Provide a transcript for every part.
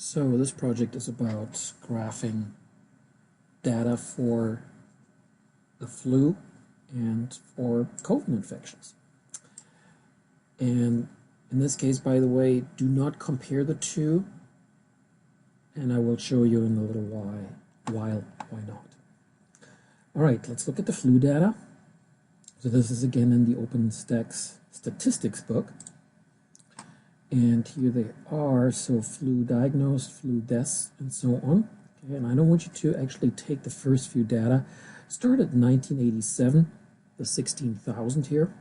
So this project is about graphing data for the flu and for COVID infections. And in this case, by the way, do not compare the two, and I will show you in a little while why not. All right, let's look at the flu data. So this is again in the OpenStax statistics book. And here they are, so flu diagnosed, flu deaths, and so on. Okay, and I don't want you to actually take the first few data. Start at 1987, the 16,000 here.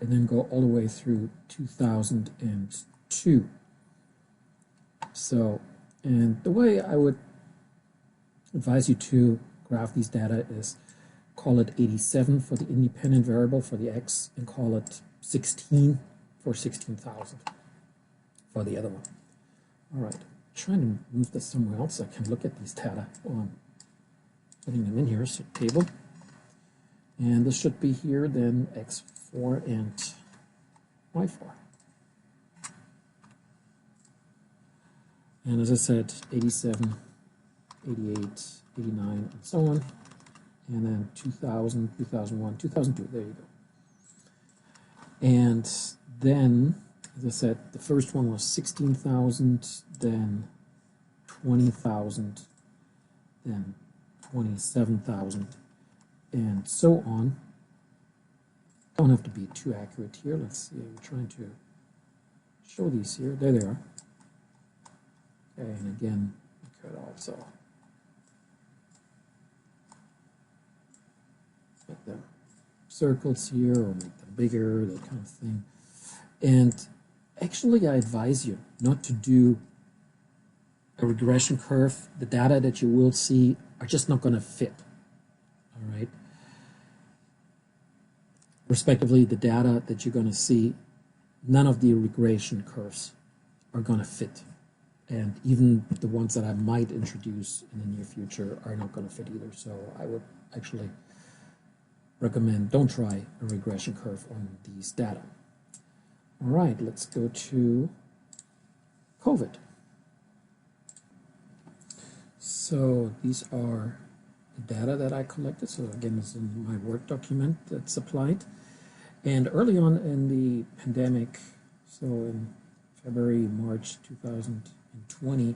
And then go all the way through 2002. So, and the way I would advise you to graph these data is call it 87 for the independent variable for the x, and call it 16 for 16,000 for the other one. All right, trying to move this somewhere else so I can look at these data on putting them in here, so table. And this should be here, then x4 and y4. And as I said, 87, 88, 89, and so on. And then 2000, 2001, 2002, there you go. And then, as I said, the first one was 16,000, then 20,000, then 27,000, and so on. Don't have to be too accurate here. Let's see, I'm trying to show these here. There they are. Okay, and again, we could also make them circles here or make them bigger, that kind of thing. And actually, I advise you not to do a regression curve. The data that you will see are just not going to fit. All right. Respectively, the data that you're going to see, none of the regression curves are going to fit. And even the ones that I might introduce in the near future are not going to fit either. So I would actually recommend don't try a regression curve on these data. All right, let's go to COVID. So these are the data that I collected. So again, it's in my work document that's applied. And early on in the pandemic, so in February, March 2020,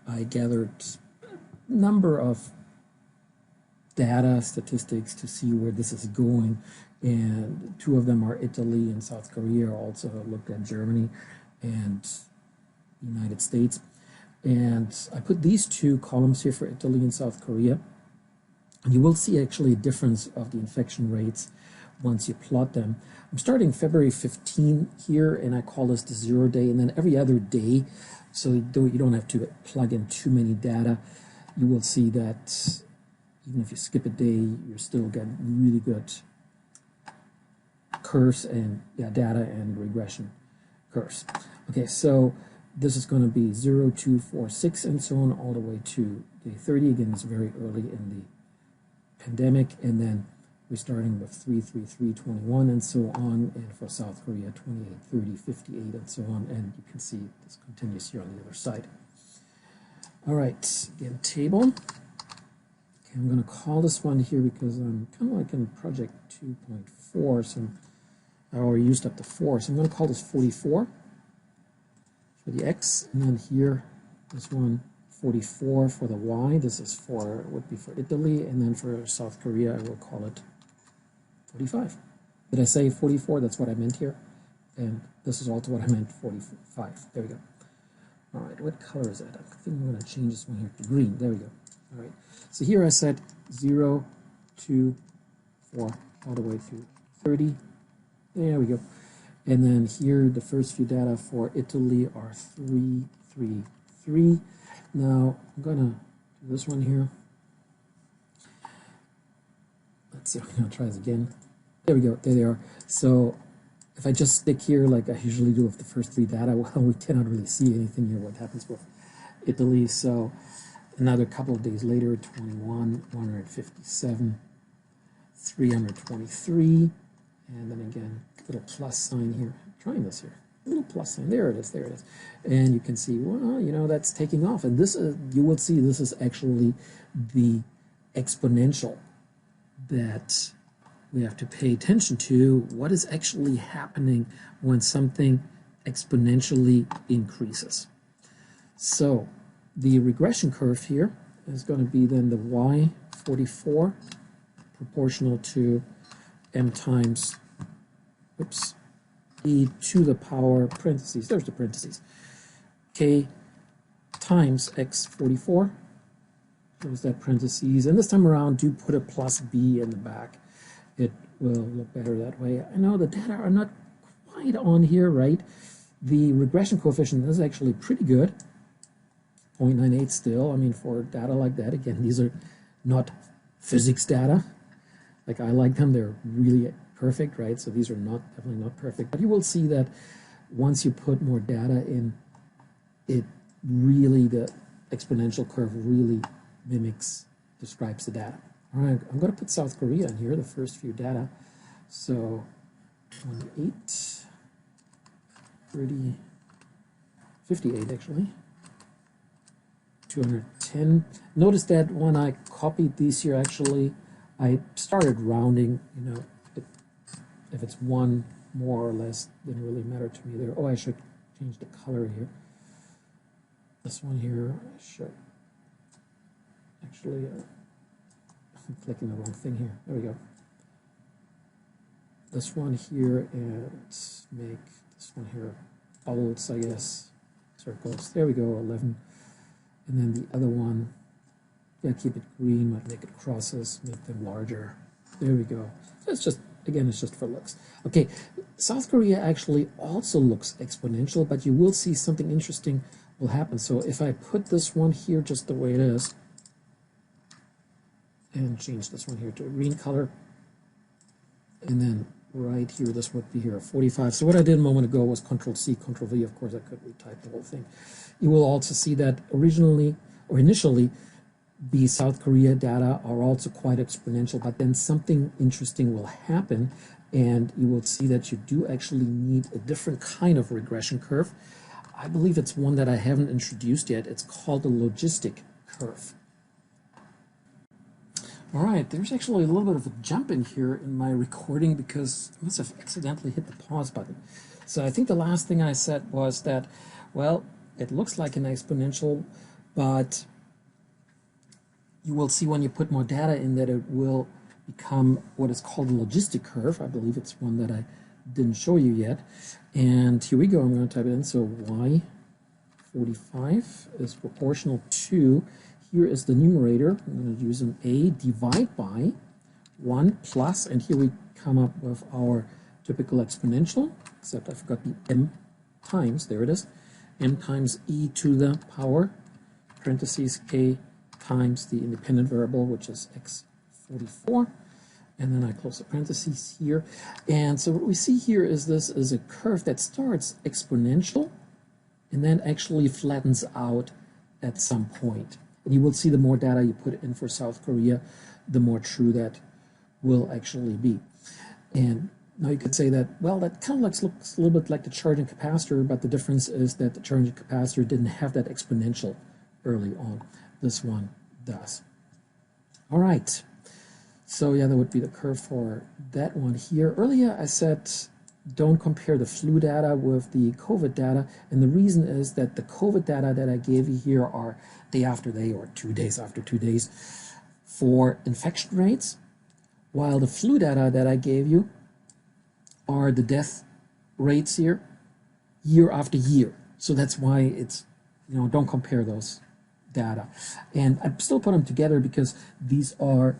I gathered a number of data, statistics to see where this is going. And two of them are Italy and South Korea. Also looked at Germany and the United States. And I put these two columns here for Italy and South Korea. And you will see actually a difference of the infection rates once you plot them. I'm starting February 15 here, and I call this the 0 day, and then every other day, so you don't have to plug in too many data. You will see that even if you skip a day, you're still getting really good curves and data and regression curves. Okay, so this is going to be 0, 2, 4, 6, and so on, all the way to day 30. Again, it's very early in the pandemic, and then we're starting with 3, 3, 3, 21, and so on, and for South Korea, 28, 30, 58, and so on, and you can see this continues here on the other side. All right, again, table. Okay, I'm going to call this one here because I'm kind of like in project 2.4, so I already used up the 4, so I'm going to call this 44 for the X, and then here, this one, 44 for the Y. This is for, would be for Italy, and then for South Korea, I will call it 45. Did I say 44? That's what I meant here. And this is also what I meant, 45. There we go. All right, what color is that? I think I'm going to change this one here to green. There we go. All right. So here I said 0, 2, 4, all the way to 30. There we go. And then here, the first few data for Italy are 3, 3, 3. Now, I'm going to do this one here. Let's see, I'm going to try this again. There we go, there they are. So if I just stick here like I usually do with the first three data, well, we cannot really see anything here, what happens with Italy. So another couple of days later, 21, 157, 323, and then again, little plus sign here. I'm trying this here. little plus sign. There it is. There it is. And you can see, well, you know, that's taking off. And this is, you will see, this is actually the exponential that we have to pay attention to. What is actually happening when something exponentially increases? So the regression curve here is going to be then the y44 proportional to m times, oops, e to the power, parentheses, there's the parentheses, k times x44. There's that parentheses. And this time around, do put a plus b in the back. It will look better that way. I know the data are not quite on here, right? The regression coefficient is actually pretty good. 0.98 still. I mean, for data like that, again, these are not physics data. Like I like them, they're really perfect, right? So these are definitely not perfect. But you will see that once you put more data in, it really, the exponential curve really describes the data. All right, I'm going to put South Korea in here, the first few data. So 28, 30, 58 actually, 210. Notice that when I copied these here, actually, I started rounding, you know, if it's one more or less, didn't really matter to me there. Oh, I should change the color here. This one here, I should actually, I'm clicking the wrong thing here. There we go. This one here, and make this one here bubbles, I guess, circles. There we go, 11. And then the other one, yeah, keep it green, might make it crosses, make them larger. There we go. So it's just, again, it's just for looks. Okay, South Korea actually also looks exponential, but you will see something interesting will happen. So if I put this one here just the way it is, and change this one here to a green color, and then right here, this would be here, 45. So what I did a moment ago was Control-C, Control-V. Of course, I could retype the whole thing. You will also see that originally, or initially, the South Korea data are also quite exponential, but then something interesting will happen, and you will see that you do actually need a different kind of regression curve. I believe it's one that I haven't introduced yet. It's called the logistic curve. All right, there's actually a little bit of a jump in here in my recording because I must have accidentally hit the pause button. So I think the last thing I said was that, well, it looks like an exponential, but you will see when you put more data in that it will become what is called a logistic curve. I believe it's one that I didn't show you yet. And here we go, I'm going to type it in. So y45 is proportional to, here is the numerator, I'm going to use an a, divide by 1 plus, and here we come up with our typical exponential, except I forgot the m times, there it is, m times e to the power, parentheses k times the independent variable, which is x44, and then I close the parentheses here. And so what we see here is this is a curve that starts exponential and then actually flattens out at some point. And you will see the more data you put in for South Korea, the more true that will actually be. And now you could say that, well, that kind of looks a little bit like the charging capacitor, but the difference is that the charging capacitor didn't have that exponential early on. This one does. All right. So yeah, that would be the curve for that one here. Earlier I said don't compare the flu data with the COVID data, and the reason is that the COVID data that I gave you here are day after day or 2 days after 2 days for infection rates, while the flu data that I gave you are the death rates here year after year. So that's why it's, you know, don't compare those data. And I still put them together because these are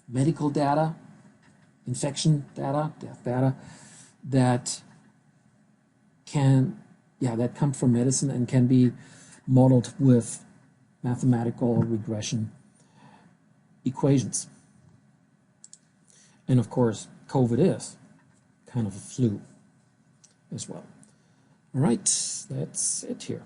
medical data, infection data, death data, that come from medicine and can be modeled with mathematical regression equations. And of course, COVID is kind of a flu as well. All right, that's it here.